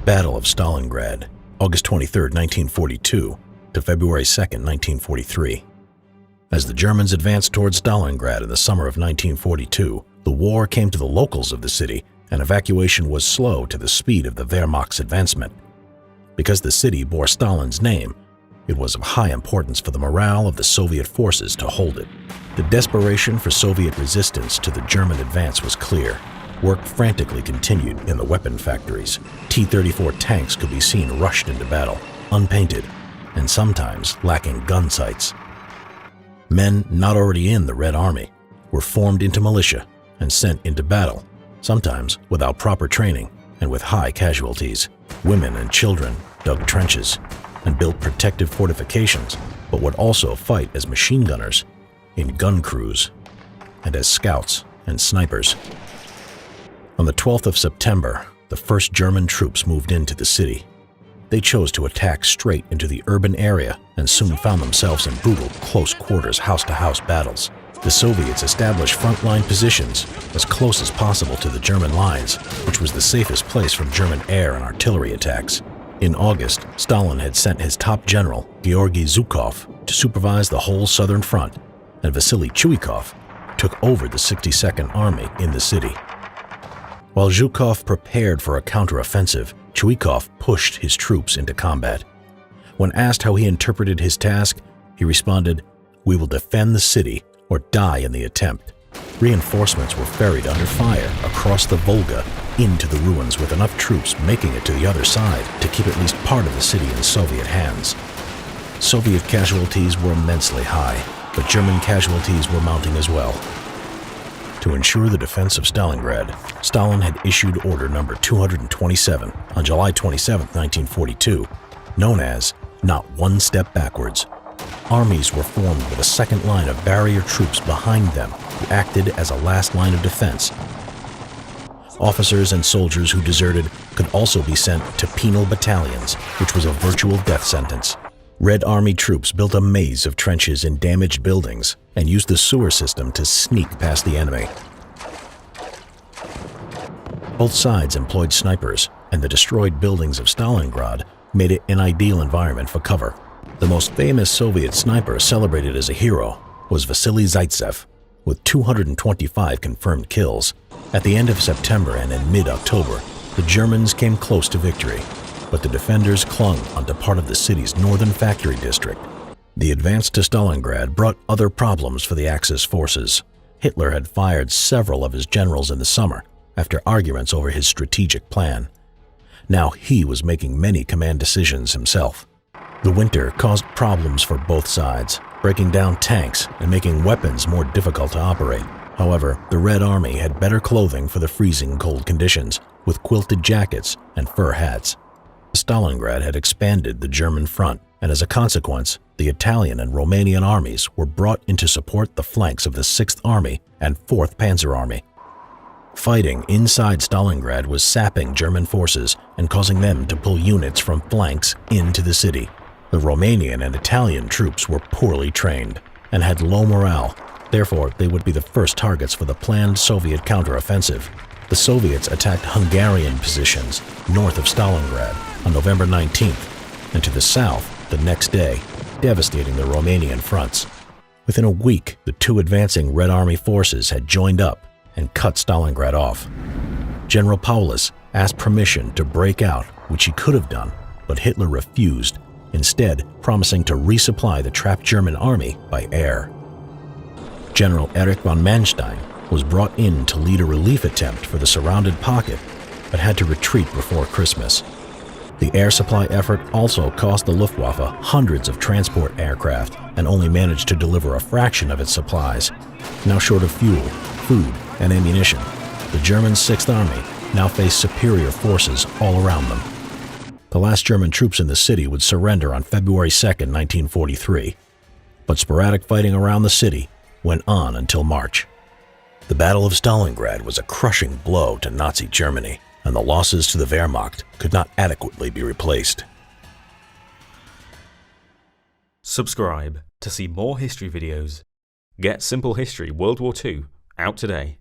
Battle of Stalingrad, August 23, 1942 to February 2, 1943. As the Germans advanced towards Stalingrad in the summer of 1942, the war came to the locals of the city, and evacuation was slow to the speed of the Wehrmacht's advancement. Because the city bore Stalin's name, it was of high importance for the morale of the Soviet forces to hold it. The desperation for Soviet resistance to the German advance was clear. Work frantically continued in the weapon factories. T-34 tanks could be seen rushed into battle, unpainted, and sometimes lacking gun sights. Men not already in the Red Army were formed into militia and sent into battle, sometimes without proper training and with high casualties. Women and children dug trenches and built protective fortifications, but would also fight as machine gunners, in gun crews, and as scouts and snipers. On the 12th of September, the first German troops moved into the city. They chose to attack straight into the urban area and soon found themselves in brutal close-quarters house-to-house battles. The Soviets established frontline positions as close as possible to the German lines, which was the safest place from German air and artillery attacks. In August, Stalin had sent his top general, Georgy Zhukov, to supervise the whole southern front, and Vasily Chuikov took over the 62nd Army in the city. While Zhukov prepared for a counteroffensive, Chuikov pushed his troops into combat. When asked how he interpreted his task, he responded, "We will defend the city or die in the attempt." Reinforcements were ferried under fire across the Volga into the ruins, with enough troops making it to the other side to keep at least part of the city in Soviet hands. Soviet casualties were immensely high, but German casualties were mounting as well. To ensure the defense of Stalingrad, Stalin had issued Order Number 227 on July 27, 1942, known as "Not One Step Backwards." Armies were formed with a second line of barrier troops behind them who acted as a last line of defense. Officers and soldiers who deserted could also be sent to penal battalions, which was a virtual death sentence. Red Army troops built a maze of trenches in damaged buildings and used the sewer system to sneak past the enemy. Both sides employed snipers, and the destroyed buildings of Stalingrad made it an ideal environment for cover. The most famous Soviet sniper celebrated as a hero was Vasily Zaitsev, with 225 confirmed kills. At the end of September and in mid-October, the Germans came close to victory, but the defenders clung onto part of the city's northern factory district. The advance to Stalingrad brought other problems for the Axis forces. Hitler had fired several of his generals in the summer after arguments over his strategic plan. Now he was making many command decisions himself. The winter caused problems for both sides, breaking down tanks and making weapons more difficult to operate. However, the Red Army had better clothing for the freezing cold conditions, with quilted jackets and fur hats. Stalingrad had expanded the German front, and as a consequence, the Italian and Romanian armies were brought in to support the flanks of the 6th Army and 4th Panzer Army. Fighting inside Stalingrad was sapping German forces and causing them to pull units from flanks into the city. The Romanian and Italian troops were poorly trained and had low morale. Therefore, they would be the first targets for the planned Soviet counteroffensive. The Soviets attacked Hungarian positions north of Stalingrad on November 19th, and to the south the next day, devastating the Romanian fronts. Within a week, the two advancing Red Army forces had joined up and cut Stalingrad off. General Paulus asked permission to break out, which he could have done, but Hitler refused, instead promising to resupply the trapped German army by air. General Erich von Manstein was brought in to lead a relief attempt for the surrounded pocket, but had to retreat before Christmas. The air supply effort also cost the Luftwaffe hundreds of transport aircraft and only managed to deliver a fraction of its supplies. Now short of fuel, food, and ammunition, the German 6th Army now faced superior forces all around them. The last German troops in the city would surrender on February 2, 1943, but sporadic fighting around the city went on until March. The Battle of Stalingrad was a crushing blow to Nazi Germany, and the losses to the Wehrmacht could not adequately be replaced. Subscribe to see more history videos. Get Simple History World War II out today.